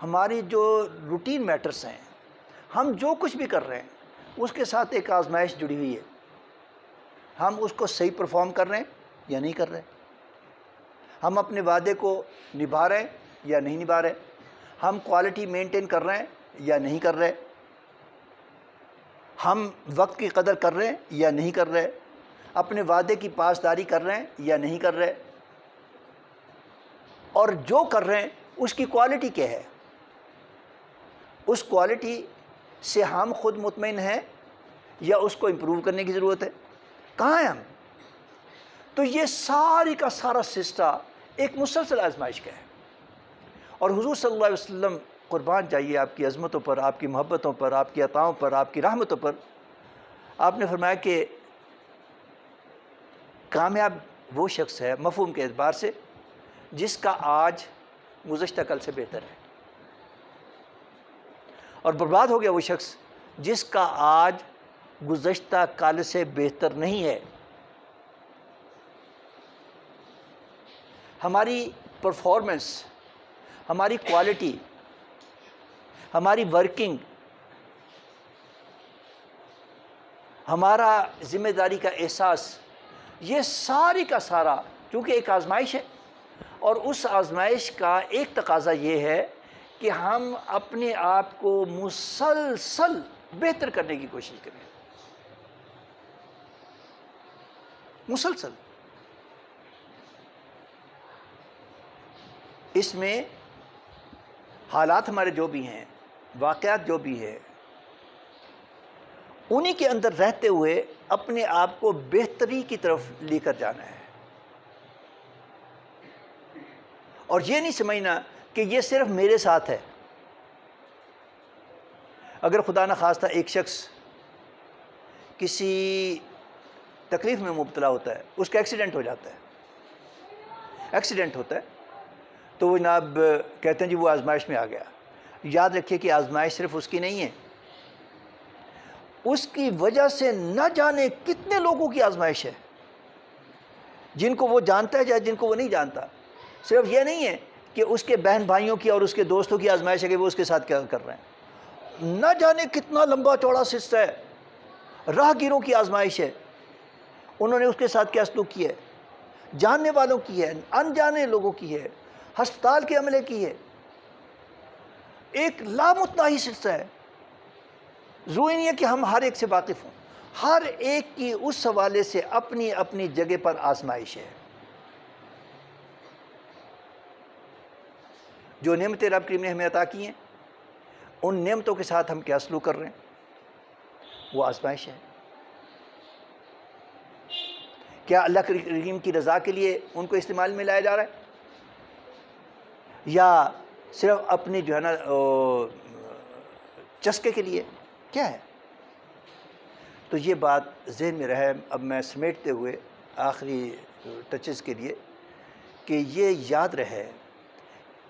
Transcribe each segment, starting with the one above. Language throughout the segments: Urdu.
ہماری جو روٹین میٹرز ہیں، ہم جو کچھ بھی کر رہے ہیں اس کے ساتھ ایک آزمائش جڑی ہوئی ہے. ہم اس کو صحیح پرفارم کر رہے ہیں یا نہیں کر رہے، ہم اپنے وعدے کو نبھا رہے ہیں یا نہیں نبھا رہے، ہم کوالٹی مینٹین کر رہے ہیں یا نہیں کر رہے، ہم وقت کی قدر کر رہے ہیں یا نہیں کر رہے، اپنے وعدے کی پاسداری کر رہے ہیں یا نہیں کر رہے، اور جو کر رہے ہیں اس کی کوالٹی کیا ہے، اس کوالٹی سے ہم خود مطمئن ہیں یا اس کو امپروو کرنے کی ضرورت ہے، کہاں ہیں ہم؟ تو یہ ساری کا سارا سلسلہ ایک مسلسل آزمائش کا ہے. اور حضور صلی اللہ علیہ وسلم قربان جائیے آپ کی عظمتوں پر، آپ کی محبتوں پر، آپ کی عطاؤں پر، آپ کی رحمتوں پر. آپ نے فرمایا کہ کامیاب وہ شخص ہے مفہوم کے اعتبار سے جس کا آج گزشتہ کل سے بہتر ہے، اور برباد ہو گیا وہ شخص جس کا آج گزشتہ کل سے بہتر نہیں ہے. ہماری پرفارمنس، ہماری کوالٹی، ہماری ورکنگ، ہمارا ذمہ داری کا احساس، یہ ساری کا سارا چونکہ ایک آزمائش ہے، اور اس آزمائش کا ایک تقاضا یہ ہے کہ ہم اپنے آپ کو مسلسل بہتر کرنے کی کوشش کریں، مسلسل. اس میں حالات ہمارے جو بھی ہیں، واقعات جو بھی ہیں، انہی کے اندر رہتے ہوئے اپنے آپ کو بہتری کی طرف لے کر جانا ہے، اور یہ نہیں سمجھنا کہ یہ صرف میرے ساتھ ہے. اگر خدا نخواستہ ایک شخص کسی تکلیف میں مبتلا ہوتا ہے، اس کا ایکسیڈنٹ ہو جاتا ہے، ایکسیڈنٹ ہوتا ہے تو وہ جناب کہتے ہیں جی وہ آزمائش میں آ گیا. یاد رکھیے کہ آزمائش صرف اس کی نہیں ہے، اس کی وجہ سے نہ جانے کتنے لوگوں کی آزمائش ہے، جن کو وہ جانتا ہے یا جن کو وہ نہیں جانتا. صرف یہ نہیں ہے کہ اس کے بہن بھائیوں کی اور اس کے دوستوں کی آزمائش ہے کہ وہ اس کے ساتھ کیا کر رہے ہیں، نہ جانے کتنا لمبا چوڑا سلسلہ ہے. راہ گیروں کی آزمائش ہے، انہوں نے اس کے ساتھ کیا سلوک کیا ہے، جاننے والوں کی ہے، انجانے لوگوں کی ہے، ہسپتال کے عملے کی ہے. ایک لامتناہی سلسلہ ہے. ضروری نہیں ہے کہ ہم ہر ایک سے واقف ہوں، ہر ایک کی اس حوالے سے اپنی اپنی جگہ پر آزمائش ہے. جو نعمتیں رب کریم نے ہمیں عطا کی ہیں، ان نعمتوں کے ساتھ ہم کیا سلوک کر رہے ہیں، وہ آزمائش ہے. کیا اللہ کریم کی رضا کے لیے ان کو استعمال میں لایا جا رہا ہے، یا صرف اپنی جو ہے نا چسکے کے لیے، کیا ہے؟ تو یہ بات ذہن میں رہے. اب میں سمیٹتے ہوئے آخری ٹچز کے لیے کہ یہ یاد رہے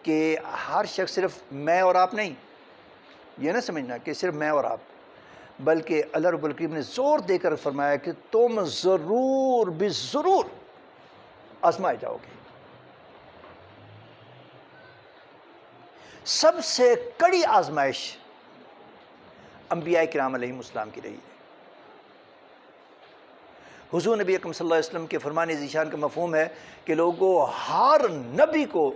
کہ ہر شخص صرف میں اور آپ نہیں، یہ نہ سمجھنا کہ صرف میں اور آپ، بلکہ اللہ رب العالمین نے زور دے کر فرمایا کہ تم ضرور بھی ضرور آزمائے جاؤ گے. سب سے کڑی آزمائش انبیاء کرام علیہ السلام کی رہی ہے. حضور نبی اکرم صلی اللہ علیہ وسلم کے فرمان ذیشان کا مفہوم ہے کہ لوگوں ہر نبی کو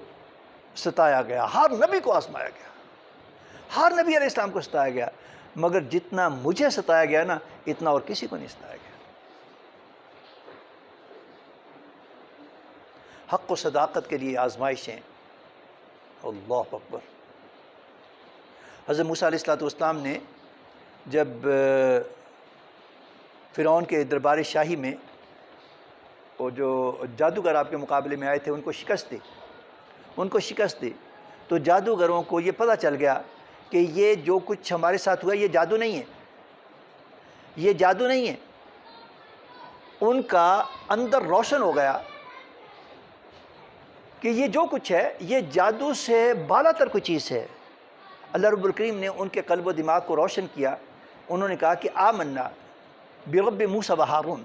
ستایا گیا، ہر نبی کو آزمایا گیا، ہر نبی علیہ السلام کو ستایا گیا، مگر جتنا مجھے ستایا گیا نا اتنا اور کسی کو نہیں ستایا گیا. حق و صداقت کے لیے آزمائشیں، اللہ اکبر. حضرت موسیٰ علیہ السلام نے جب فرعون کے دربار شاہی میں وہ جو جادوگر آپ کے مقابلے میں آئے تھے ان کو شکست دی تو جادوگروں کو یہ پتہ چل گیا کہ یہ جو کچھ ہمارے ساتھ ہوا یہ جادو نہیں ہے، یہ جادو نہیں ہے. ان کا اندر روشن ہو گیا کہ یہ جو کچھ ہے یہ جادو سے بالا تر کوئی چیز ہے. اللہ رب الکریم نے ان کے قلب و دماغ کو روشن کیا. انہوں نے کہا کہ آمنا برب موسیٰ و ہارون،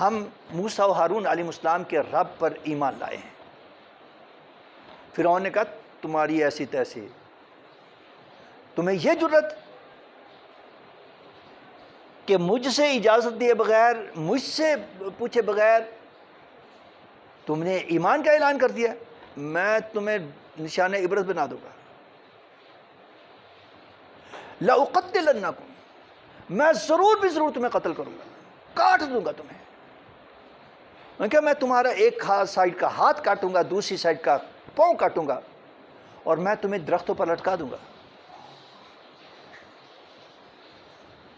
ہم موسیٰ و ہارون علیہ السلام کے رب پر ایمان لائے ہیں. فرعون نے کہا تمہاری ایسی تیسی، تمہیں یہ جرت کہ مجھ سے اجازت دیے بغیر، مجھ سے پوچھے بغیر تم نے ایمان کا اعلان کر دیا، میں تمہیں نشان عبرت بنا دوں گا۔ لَأُقَتِّلَنَّكُمْ، میں ضرور بھی ضرور تمہیں قتل کروں گا، کاٹ دوں گا تمہیں۔ میں کہا میں تمہارا ایک سائیڈ کا ہاتھ کاٹوں گا، دوسری سائیڈ کا پاؤں کاٹوں گا، اور میں تمہیں درختوں پر لٹکا دوں گا۔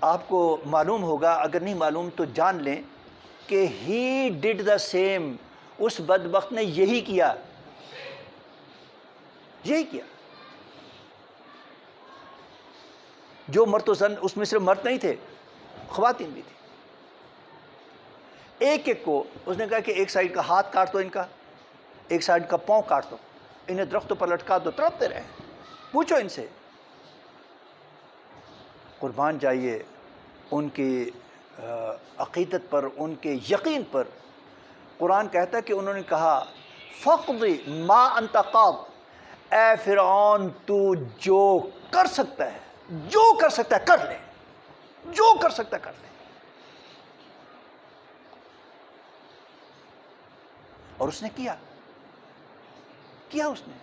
آپ کو معلوم ہوگا، اگر نہیں معلوم تو جان لیں کہ ہی ڈڈ دا سیم، اس بدبخت نے یہی کیا، یہی کیا۔ جو مرد و زن، اس میں صرف مرد نہیں تھے، خواتین بھی تھی۔ ایک ایک کو اس نے کہا کہ ایک سائیڈ کا ہاتھ کاٹ دو ان کا، ایک سائیڈ کا پاؤں کاٹ دو، انہیں درختوں پر لٹکا دو، تڑپتے رہے، پوچھو ان سے۔ قربان جائیے ان کی عقیدت پر، ان کے یقین پر۔ قرآن کہتا ہے کہ انہوں نے کہا فَقْضِ مَا أَنْتَ قَاضٍ، اے فرعون تو جو کر سکتا ہے، جو کر سکتا ہے کر لے، جو کر سکتا ہے کر لے۔ اور اس نے کیا اس نے،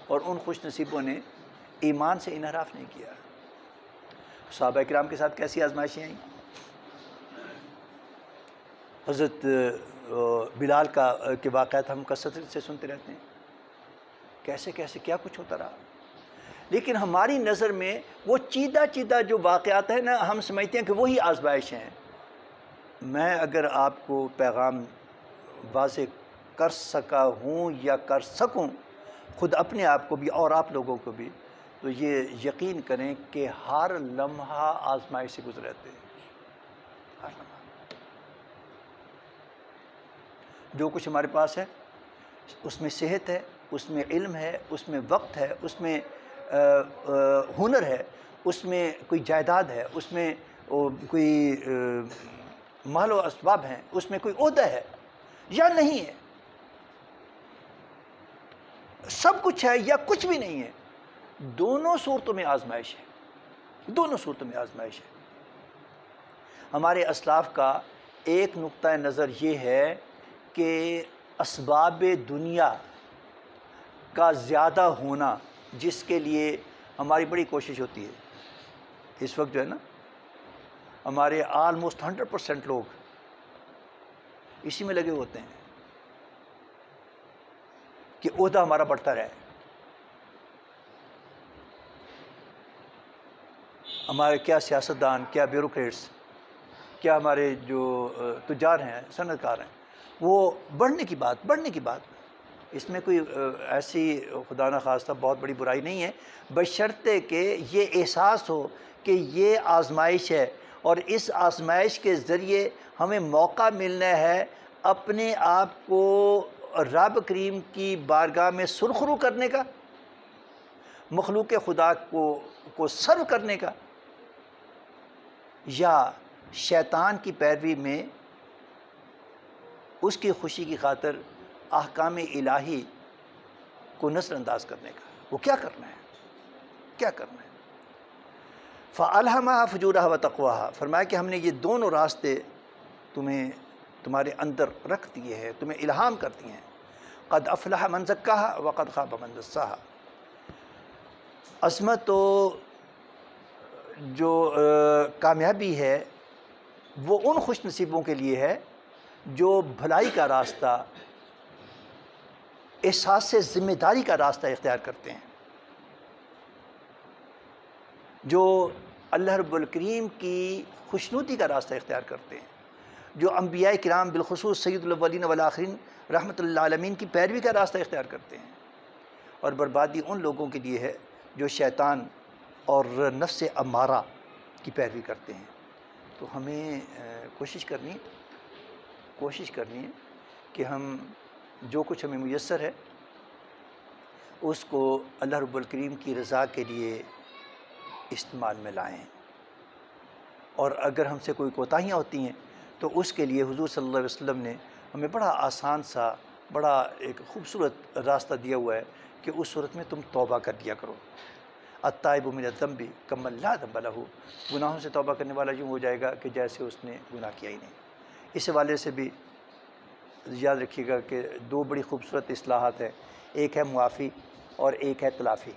اور ان خوش نصیبوں نے ایمان سے انحراف نہیں کیا۔ صحابہ کرام کے ساتھ کیسی آزمائشیں آئیں؟ حضرت بلال کے واقعات ہم کثرت سے سنتے رہتے ہیں، کیسے کیسے کیا کچھ ہوتا رہا، لیکن ہماری نظر میں وہ چیدہ چیدہ جو واقعات ہیں نا، ہم سمجھتے ہیں کہ وہی آزمائشیں ہیں۔ میں اگر آپ کو پیغام واضح کر سکا ہوں یا کر سکوں، خود اپنے آپ کو بھی اور آپ لوگوں کو بھی، تو یہ یقین کریں کہ ہر لمحہ آزمائش سے گزرتے ہیں، ہر لمحہ۔ جو کچھ ہمارے پاس ہے اس میں صحت ہے، اس میں علم ہے، اس میں وقت ہے، اس میں ہنر ہے، اس میں کوئی جائیداد ہے، اس میں کوئی مال و اسباب ہیں، اس میں کوئی عہدہ ہے یا نہیں ہے، سب کچھ ہے یا کچھ بھی نہیں ہے، دونوں صورتوں میں آزمائش ہے، دونوں صورتوں میں آزمائش ہے۔ ہمارے اسلاف کا ایک نقطہ نظر یہ ہے کہ اسباب دنیا کا زیادہ ہونا، جس کے لیے ہماری بڑی کوشش ہوتی ہے، اس وقت جو ہے نا ہمارے آلموسٹ 100% لوگ اسی میں لگے ہوتے ہیں کہ عہدہ ہمارا بڑھتا رہے، ہمارے کیا سیاستدان، کیا بیوروکریٹس، کیا ہمارے جو تجار ہیں، صنعت کار ہیں، وہ بڑھنے کی بات، اس میں کوئی ایسی خدا نخواستہ بہت بڑی برائی نہیں ہے، بشرطے کہ یہ احساس ہو کہ یہ آزمائش ہے، اور اس آزمائش کے ذریعے ہمیں موقع ملنا ہے اپنے آپ کو رب کریم کی بارگاہ میں سرخرو کرنے کا، مخلوق خدا کو سرو کرنے کا، یا شیطان کی پیروی میں اس کی خوشی کی خاطر احکام الہی کو نظر انداز کرنے کا۔ وہ کیا کرنا ہے، کیا کرنا ہے؟ فَأَلْهَمَهَا فُجُورَهَا وَتَقْوَاهَا، فرمایا کہ ہم نے یہ دونوں راستے تمہارے اندر رکھ دیے ہیں، تمہیں الہام کر دیے ہیں۔ قَدْ أَفْلَحَ مَنْ زَكَّاهَا وَقَدْ خَابَ مَنْ دَسَّاهَا۔ عظمت و جو کامیابی ہے وہ ان خوش نصیبوں کے لیے ہے جو بھلائی کا راستہ، احساس ذمہ داری کا راستہ اختیار کرتے ہیں، جو اللہ رب الکریم کی خوشنودی کا راستہ اختیار کرتے ہیں، جو انبیاء کرام بالخصوص سید الاولین والآخرین رحمۃ اللہ عالمین کی پیروی کا راستہ اختیار کرتے ہیں، اور بربادی ان لوگوں کے لیے ہے جو شیطان اور نفس امارہ کی پیروی کرتے ہیں۔ تو ہمیں کوشش کرنی ہے کہ ہم جو کچھ ہمیں میسر ہے اس کو اللہ رب الکریم کی رضا کے لیے استعمال میں لائیں، اور اگر ہم سے کوئی کوتاہیاں ہوتی ہیں تو اس کے لیے حضور صلی اللہ علیہ وسلم نے ہمیں بڑا آسان سا بڑا ایک خوبصورت راستہ دیا ہوا ہے کہ اس صورت میں تم توبہ کر دیا کرو. التائب من الذنب کمن لا ذنب لہ، گناہوں سے توبہ کرنے والا یوں ہو جائے گا کہ جیسے اس نے گناہ کیا ہی نہیں. اس حوالے سے بھی یاد رکھیے گا کہ دو بڑی خوبصورت اصلاحات ہیں، ایک ہے معافی اور ایک ہے تلافی.